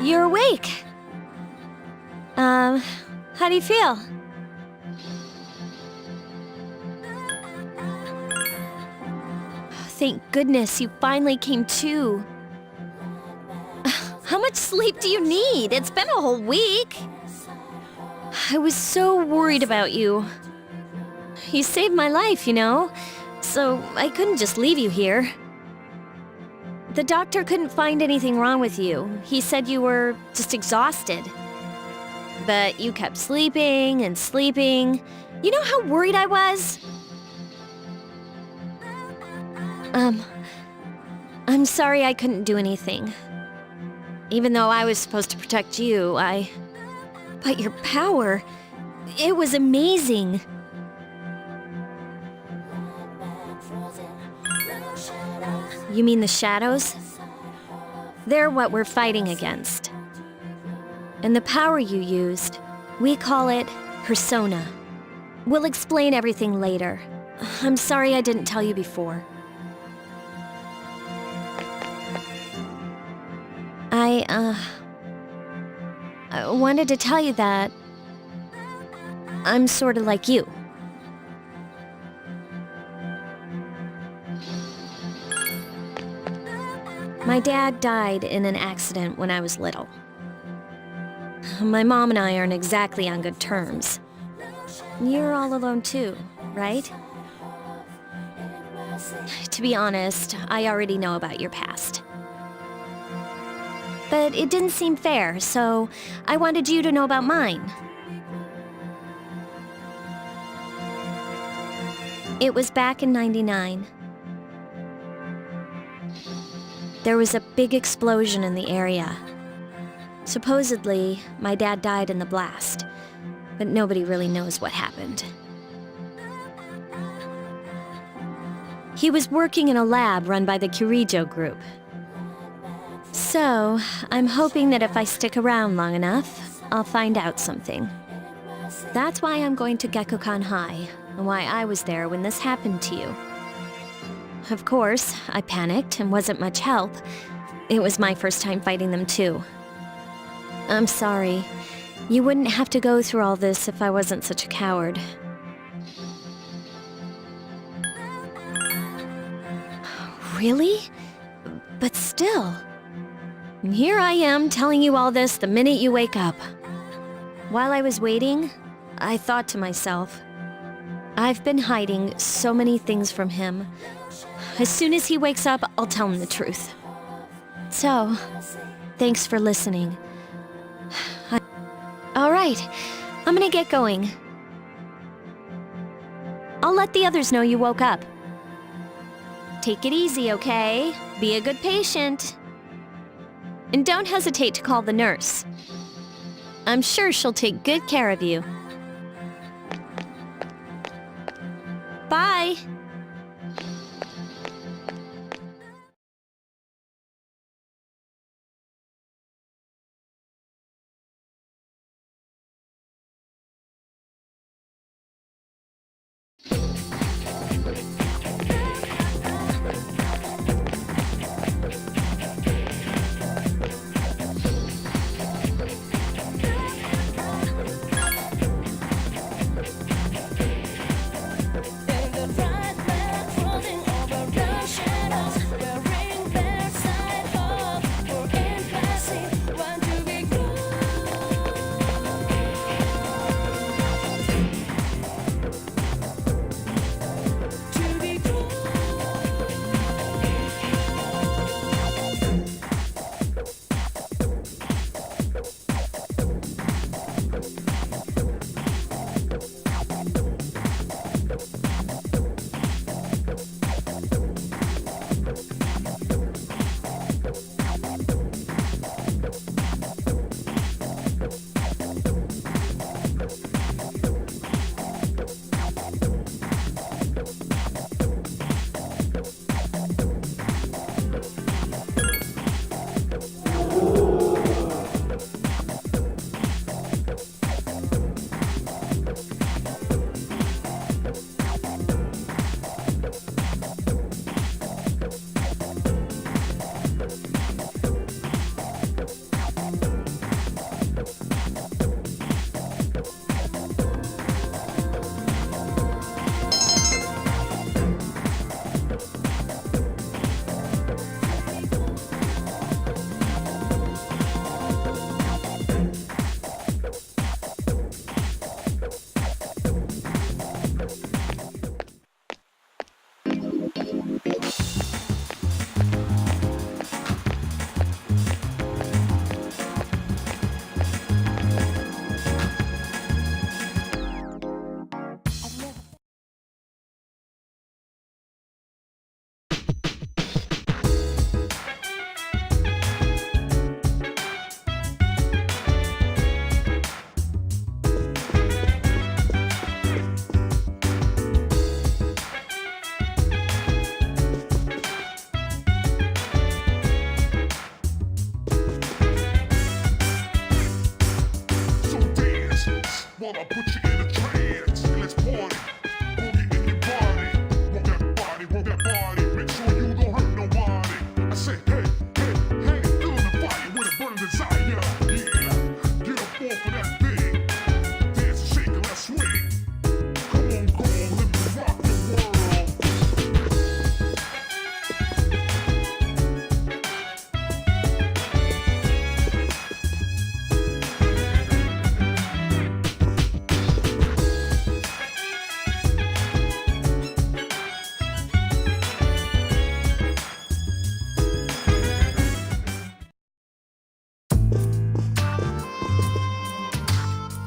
You're awake. How do you feel? Thank goodness you finally came to. How much sleep do you need? It's been a whole week. I was so worried about you. You saved my life, you know, so I couldn't just leave you here. The doctor couldn't find anything wrong with you. He said you were just exhausted. But you kept sleeping and sleeping. You know how worried I was? I'm sorry I couldn't do anything. Even though I was supposed to protect you, But your power, it was amazing. You mean the shadows? They're what we're fighting against. And the power you used, we call it persona. We'll explain everything later. I'm sorry I didn't tell you before. I wanted to tell you that I'm sort of like you. My dad died in an accident when I was little. My mom and I aren't exactly on good terms. You're all alone too, right? To be honest, I already know about your past. But it didn't seem fair, so I wanted you to know about mine. It was back in '99. There was a big explosion in the area. Supposedly, my dad died in the blast, but nobody really knows what happened. He was working in a lab run by the Kirijo group. So, I'm hoping that if I stick around long enough, I'll find out something. That's why I'm going to Gekukan High, and why I was there when this happened to you. Of course, I panicked and wasn't much help. It was my first time fighting them too. I'm sorry. You wouldn't have to go through all this if I wasn't such a coward. Really? But still. Here I am telling you all this the minute you wake up. While I was waiting, I thought to myself, I've been hiding so many things from him. As soon as he wakes up, I'll tell him the truth. So, thanks for listening. All right, I'm gonna get going. I'll let the others know you woke up. Take it easy, okay? Be a good patient. And don't hesitate to call the nurse. I'm sure she'll take good care of you. Bye! In the right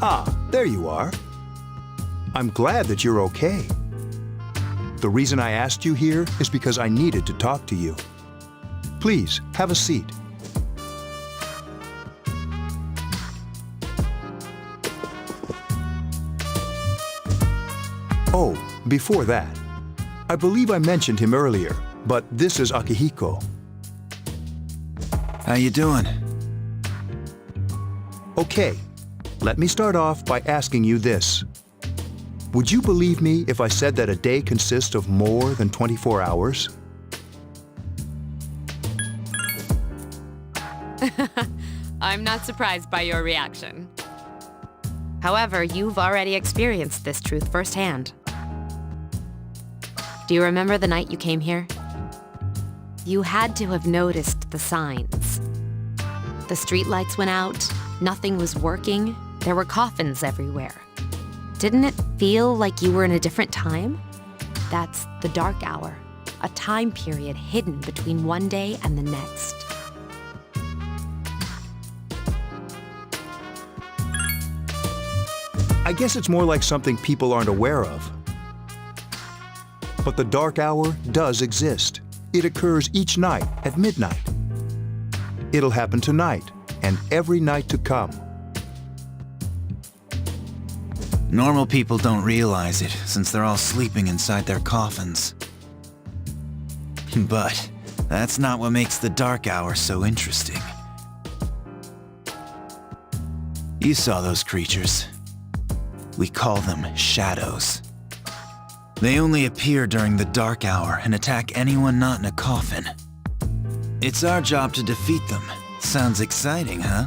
Ah, there you are. I'm glad that you're okay. The reason I asked you here is because I needed to talk to you. Please, have a seat. Oh, before that, I believe I mentioned him earlier, but this is Akihiko. How you doing? Okay, let me start off by asking you this. Would you believe me if I said that a day consists of more than 24 hours? I'm not surprised by your reaction. However, you've already experienced this truth firsthand. Do you remember the night you came here? You had to have noticed the signs. The streetlights went out, nothing was working, there were coffins everywhere. Didn't it feel like you were in a different time? That's the dark hour, a time period hidden between one day and the next. I guess it's more like something people aren't aware of. But the dark hour does exist. It occurs each night at midnight. It'll happen tonight and every night to come. Normal people don't realize it, since they're all sleeping inside their coffins. But that's not what makes the dark hour so interesting. You saw those creatures. We call them shadows. They only appear during the dark hour and attack anyone not in a coffin. It's our job to defeat them. Sounds exciting, huh?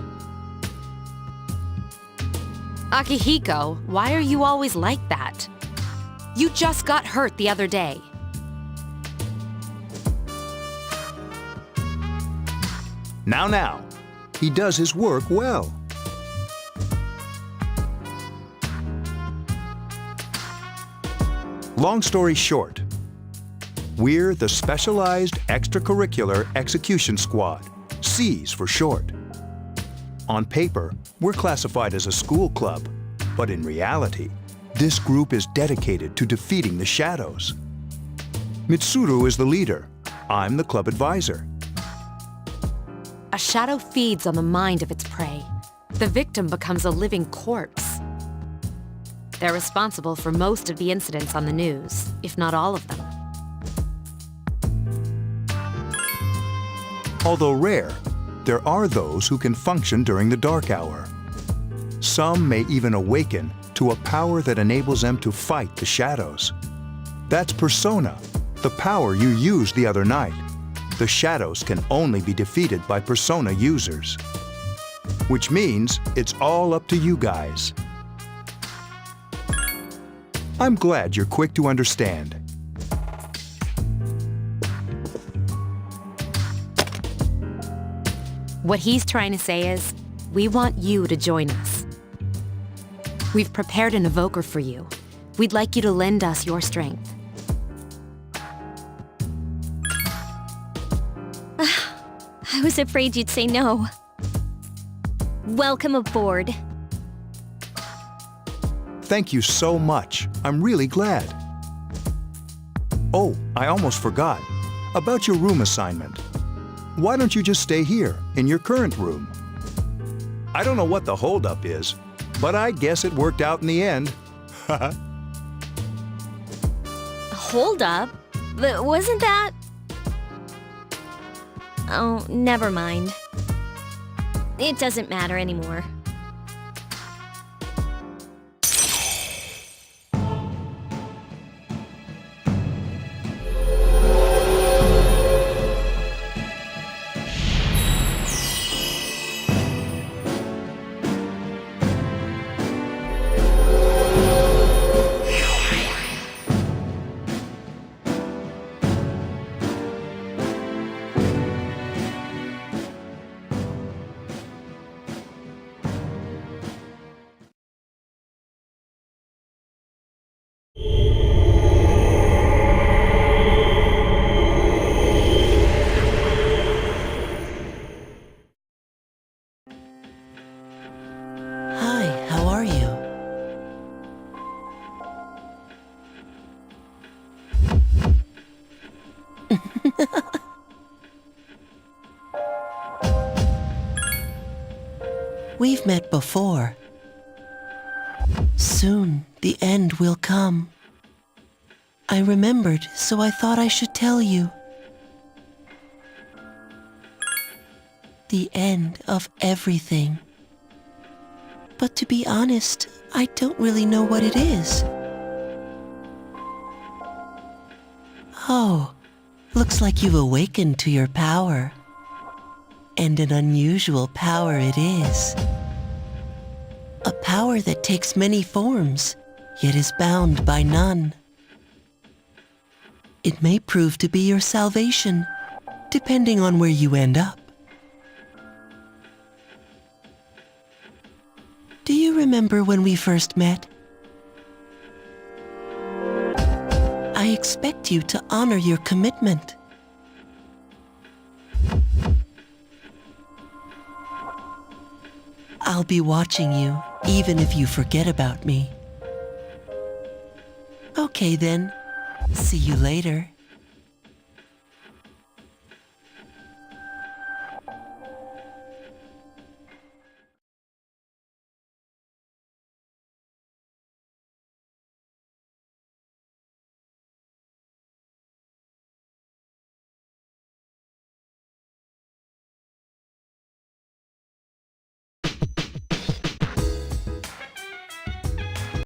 Akihiko, why are you always like that? You just got hurt the other day. Now, he does his work well. Long story short, we're the Specialized Extracurricular Execution Squad, SEES for short. On paper, we're classified as a school club, but in reality, this group is dedicated to defeating the shadows. Mitsuru is the leader. I'm the club advisor. A shadow feeds on the mind of its prey. The victim becomes a living corpse. They're responsible for most of the incidents on the news, if not all of them. Although rare, there are those who can function during the dark hour. Some may even awaken to a power that enables them to fight the shadows. That's Persona, the power you used the other night. The shadows can only be defeated by Persona users. Which means it's all up to you guys. I'm glad you're quick to understand. What he's trying to say is, we want you to join us. We've prepared an evoker for you. We'd like you to lend us your strength. I was afraid you'd say no. Welcome aboard. Thank you so much. I'm really glad. Oh, I almost forgot. About your room assignment. Why don't you just stay here, in your current room? I don't know what the holdup is, but I guess it worked out in the end. Hold up. Wasn't that... Oh, never mind. It doesn't matter anymore. we've met before. Soon, the end will come. I remembered, so I thought I should tell you. The end of everything. But to be honest, I don't really know what it is. Oh, looks like you've awakened to your power. And an unusual power it is. A power that takes many forms, yet is bound by none. It may prove to be your salvation, depending on where you end up. Do you remember when we first met? I expect you to honor your commitment. I'll be watching you, even if you forget about me. Okay then, see you later.